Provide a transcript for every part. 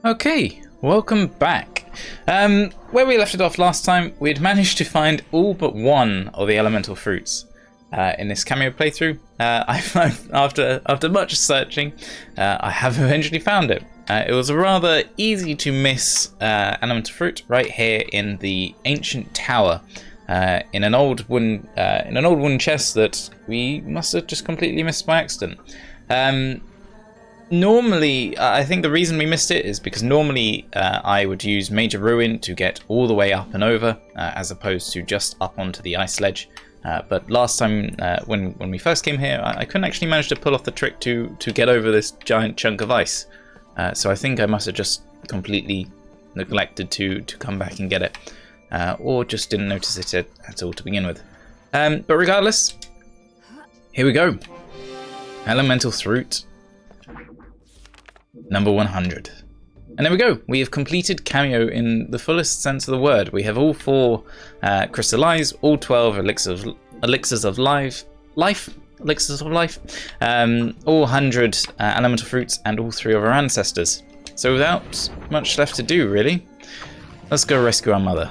Okay, welcome back. Where we left it off last time, we'd managed to find all but one of the elemental fruits. In this Kameo playthrough, after much searching, I have eventually found it. It was a rather easy to miss elemental fruit right here in the ancient tower, in an old wooden chest that we must have just completely missed by accident. Normally, I think the reason we missed it is because normally I would use Major Ruin to get all the way up and over, as opposed to just up onto the ice ledge. But last time, when we first came here, I couldn't actually manage to pull off the trick to get over this giant chunk of ice. So I think I must have just completely neglected to come back and get it, or just didn't notice it at all to begin with. But regardless, here we go. Elemental fruit. Number 100. And there we go. We have completed Kameo in the fullest sense of the word. We have all 4 crystal eyes, all 12 elixirs of life, all 100 elemental fruits, and all 3 of our ancestors. So without much left to do, really, let's go rescue our mother.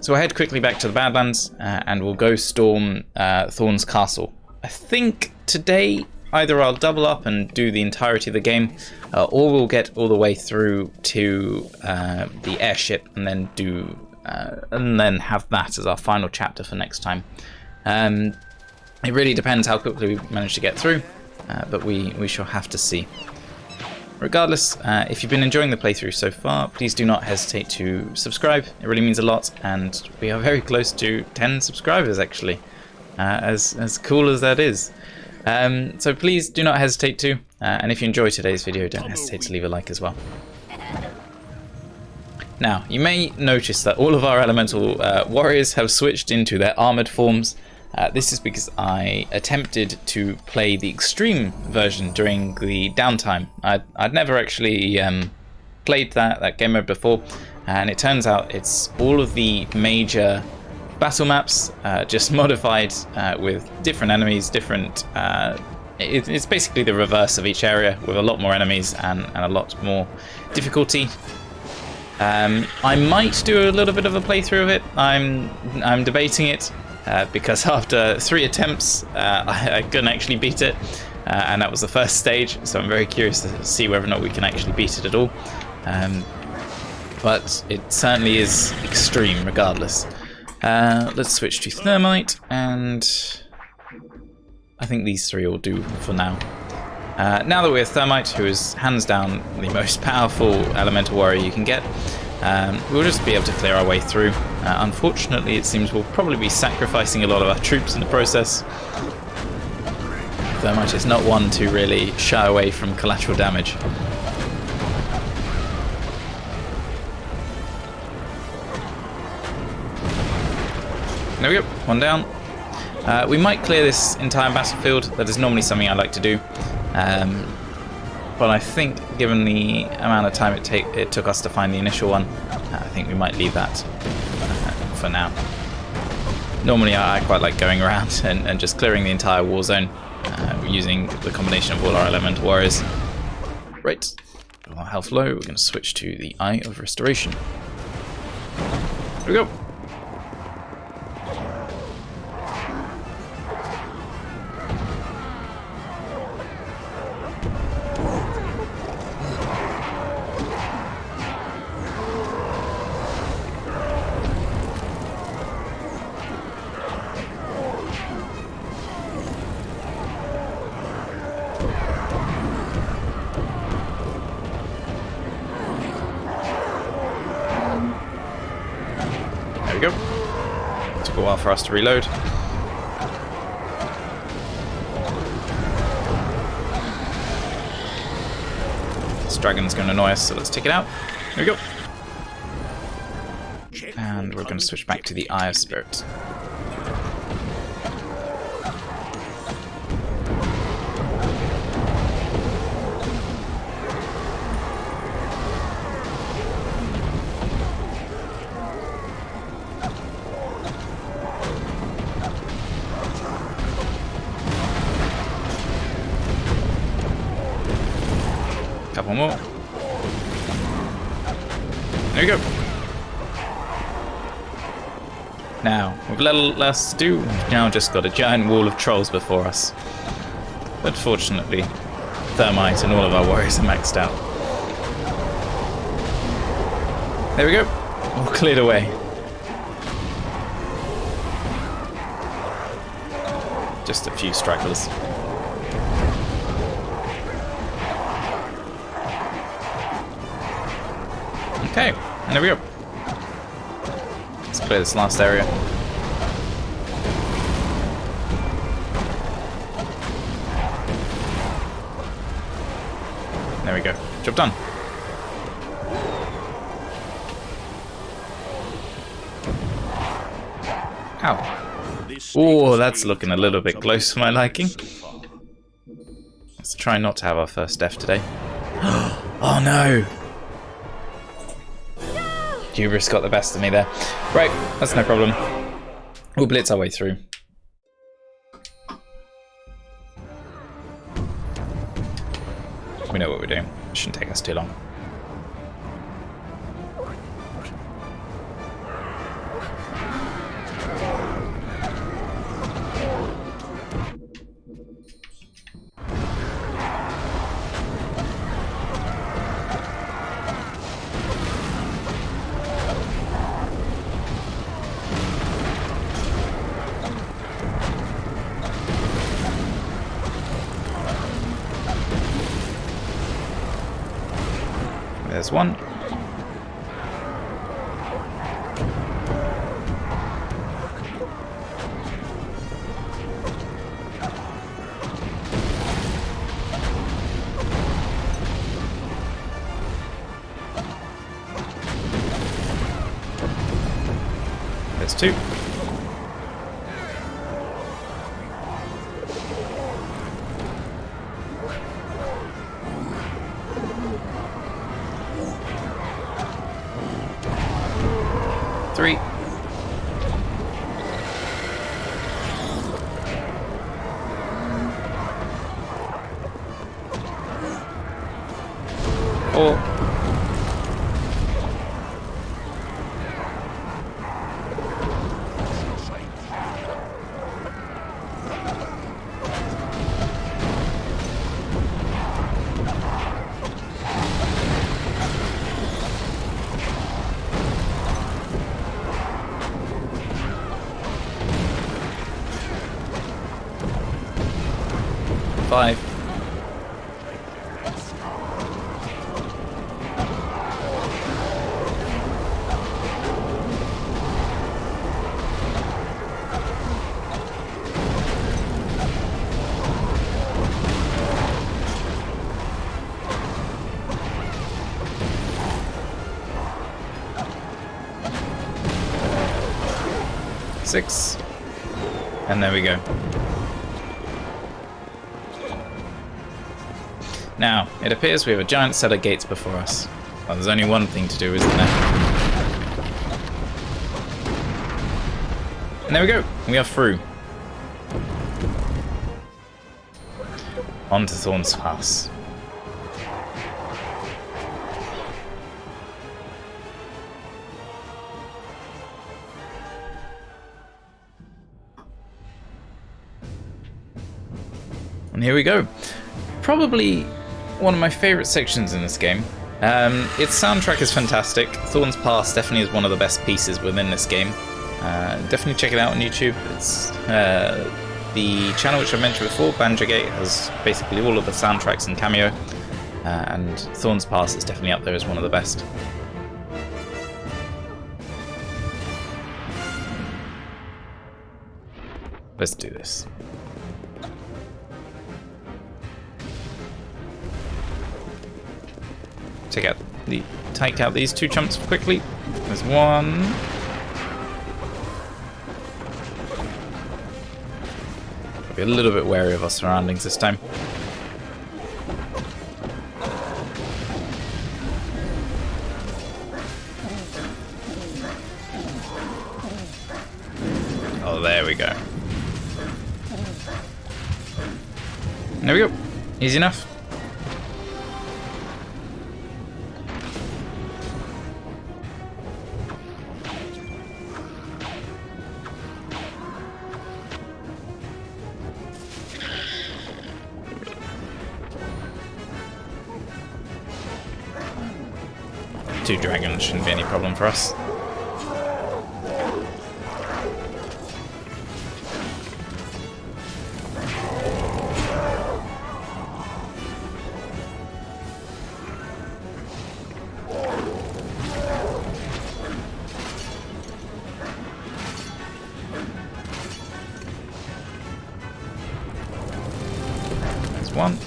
So we'll head quickly back to the Badlands, and we'll go storm Thorn's castle. I think today either I'll double up and do the entirety of the game, or we'll get all the way through to the airship and then have that as our final chapter for next time. It really depends how quickly we manage to get through, but we shall have to see. Regardless, if you've been enjoying the playthrough so far, please do not hesitate to subscribe. It really means a lot, and we are very close to 10 subscribers actually, as cool as that is. So please do not hesitate to, and if you enjoyed today's video, don't hesitate to leave a like as well. Now, you may notice that all of our elemental warriors have switched into their armored forms. This is because I attempted to play the extreme version during the downtime. I'd never actually played that game mode before, and it turns out it's all of the major battle maps, just modified with different enemies, it's basically the reverse of each area, with a lot more enemies and a lot more difficulty. I might do a little bit of a playthrough of it. I'm debating it, because after 3 attempts I couldn't actually beat it, and that was the first stage, so I'm very curious to see whether or not we can actually beat it at all. But it certainly is extreme regardless. Let's switch to Thermite, and I think these 3 will do for now. Now that we have Thermite, who is hands down the most powerful elemental warrior you can get, we'll just be able to clear our way through. Unfortunately, it seems we'll probably be sacrificing a lot of our troops in the process. Thermite is not one to really shy away from collateral damage. There we go, 1 down. We might clear this entire battlefield. That is normally something I like to do. But I think given the amount of time it took us to find the initial one, I think we might leave that for now. Normally I quite like going around and just clearing the entire war zone, using the combination of all our elemental warriors. Right, our health low, we're going to switch to the Eye of Restoration. Here we go. There we go. Took a while for us to reload. This dragon's going to annoy us, so let's take it out. There we go. And we're going to switch back to the Eye of Spirit. Couple more. There we go. Now, with little less to do, we've now just got a giant wall of trolls before us. But fortunately, Thermite and all of our warriors are maxed out. There we go. All cleared away. Just a few stragglers. Okay, and there we go. Let's clear this last area. There we go. Job done. Ow. Oh, that's looking a little bit close for my liking. Let's try not to have our first death today. Oh no! Hubris got the best of me there. Right, that's no problem. We'll blitz our way through. We know what we're doing. It shouldn't take us too long. There's one. There's two. Three. Four. Five. Six. And there we go. Now, it appears we have a giant set of gates before us. Well, there's only one thing to do, isn't there? And there we go. We are through. On to Thorn's Pass. And here we go. Probably one of my favourite sections in this game. Its soundtrack is fantastic. Thorn's Pass definitely is one of the best pieces within this game. Definitely check it out on YouTube. It's the channel which I mentioned before, Banjogate, has basically all of the soundtracks in Kameo, and Thorn's Pass is definitely up there as one of the best. Let's do this. Take out these two chumps quickly. There's one. I'll be a little bit wary of our surroundings this time. Oh, there we go. There we go. Easy enough. 2 dragons shouldn't be any problem for us. There's one.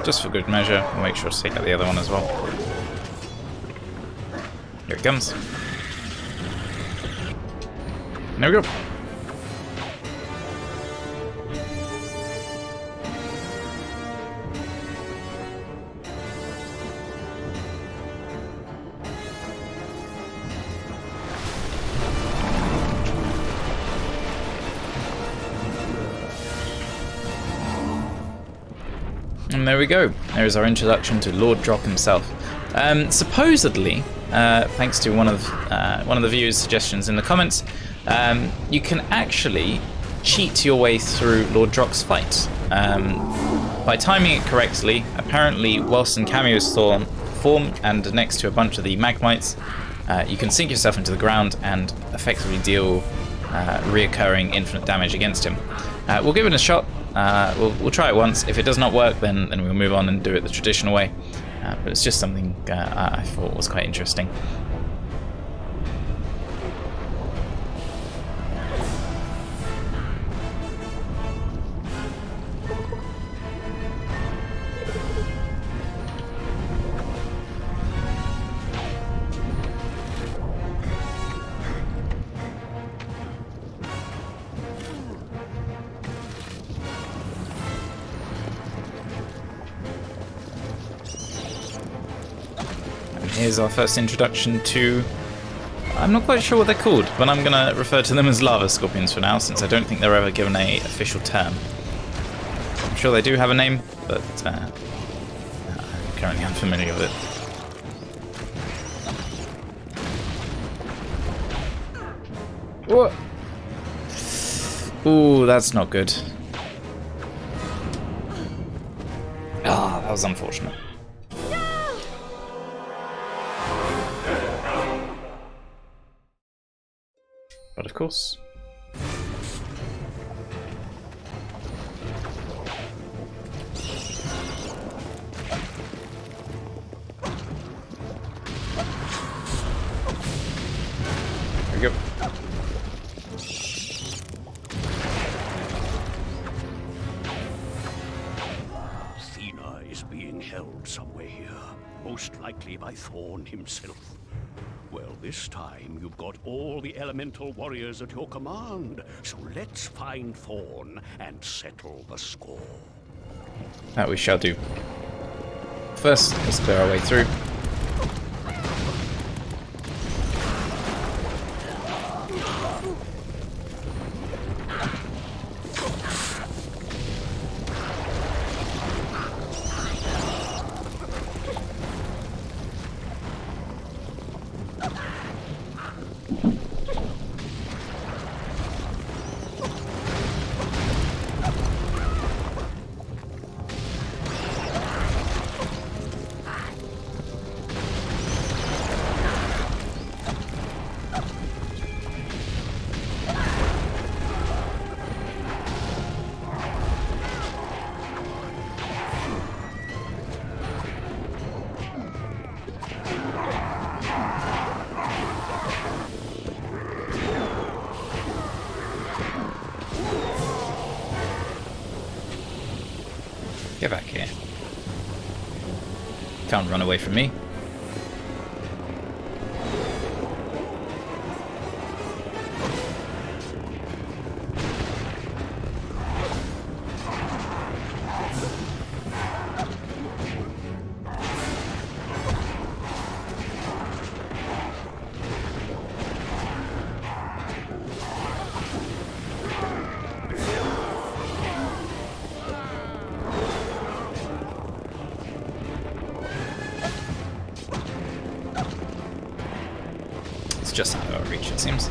Just for good measure, we'll make sure to take out the other one as well. Here it comes. There we go. And there we go. There is our introduction to Lord Drop himself. Supposedly, thanks to one of the viewers' suggestions in the comments, you can actually cheat your way through Lord Drop's fight by timing it correctly. Apparently, whilst in Kameo's form and next to a bunch of the Magmites, you can sink yourself into the ground and effectively deal reoccurring infinite damage against him. We'll give it a shot. We'll try it once. If it does not work, then we'll move on and do it the traditional way. But it's just something I thought was quite interesting. Here's our first introduction to... I'm not quite sure what they're called, but I'm going to refer to them as lava scorpions for now, since I don't think they're ever given an official term. I'm sure they do have a name, but I'm currently unfamiliar with it. What? Ooh, that's not good. Ah, that was unfortunate. But of course. There we go. Athena is being held somewhere here, most likely by Thorn himself. Well, this time you've got all the elemental warriors at your command, so let's find Thorn and settle the score. That we shall do. First, let's clear our way through. Get back here. Can't run away from me. Just out of our reach, it seems.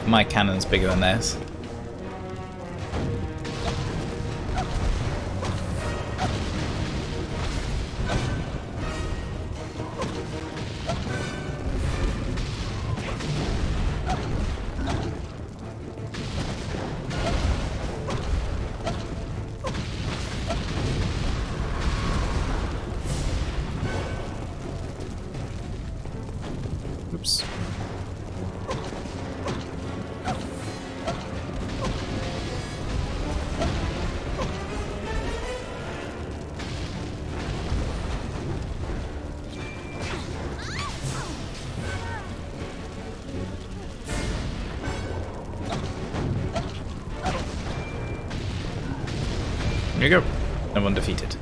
my cannon's bigger than theirs. Oops. There you go. No one defeated.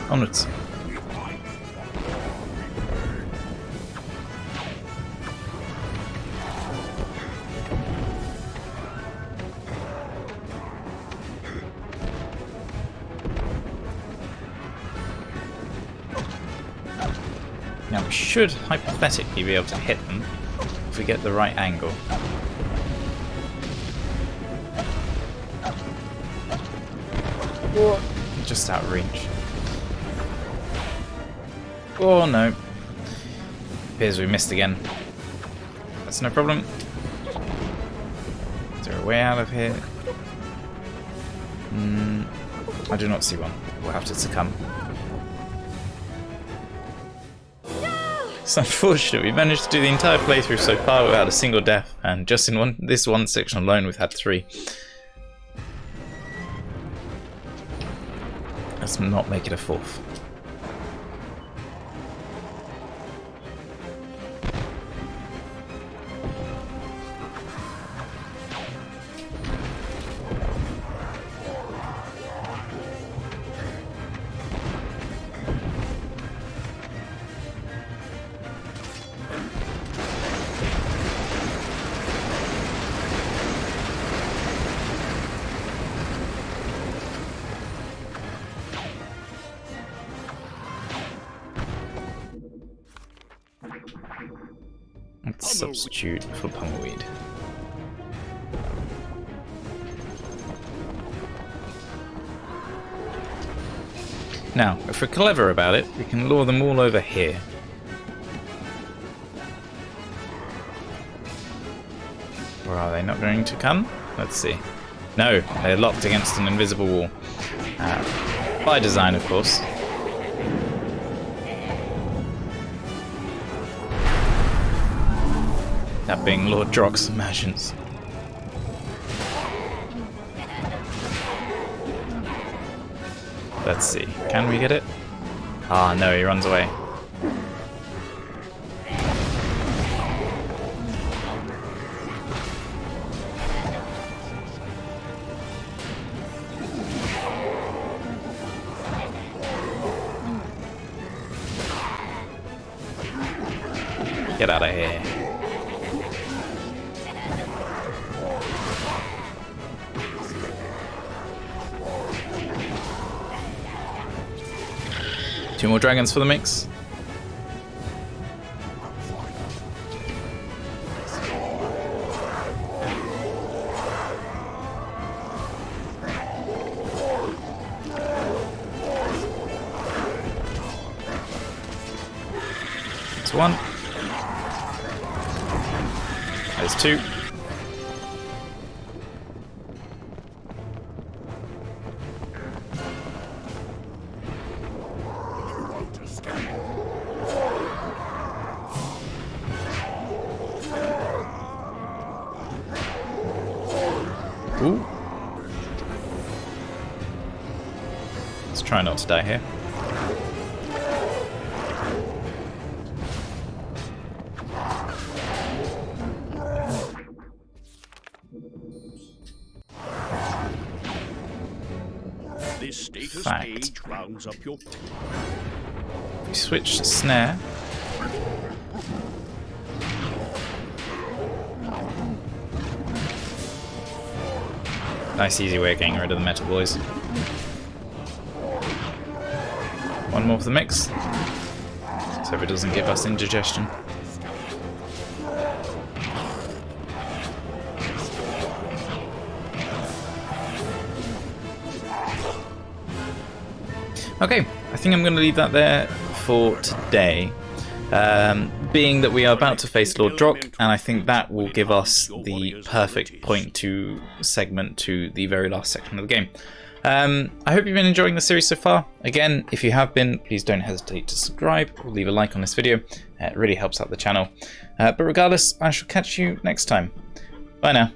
Onwards. Now we should hypothetically be able to hit them if we get the right angle. Or just out of reach. Oh no. Appears we missed again. That's no problem. Is there a way out of here? I do not see one. We'll have to succumb. It's unfortunate. We've managed to do the entire playthrough so far without a single death, and just in this one section alone we've had 3. Let's not make it a 4th. Let's substitute for pummelweed. Now, if we're clever about it, we can lure them all over here. Or are they not going to come? Let's see. No, they're locked against an invisible wall. By design, of course. That being Lord Drock's imagines. Let's see. Can we get it? Ah, no, he runs away. Get out of here. Two more dragons for the mix. There's one. There's two. Ooh. Let's try not to die here. This status Fact. page rounds up your... If we switch to snare. Nice easy way of getting rid of the metal boys. One more for the mix. So it doesn't give us indigestion. Okay, I think I'm going to leave that there for today. Being that we are about to face Lord Drock, and I think that will give us the perfect point to segment to the very last section of the game. I hope you've been enjoying the series so far. Again, if you have been, please don't hesitate to subscribe or leave a like on this video. It really helps out the channel. But regardless, I shall catch you next time. Bye now.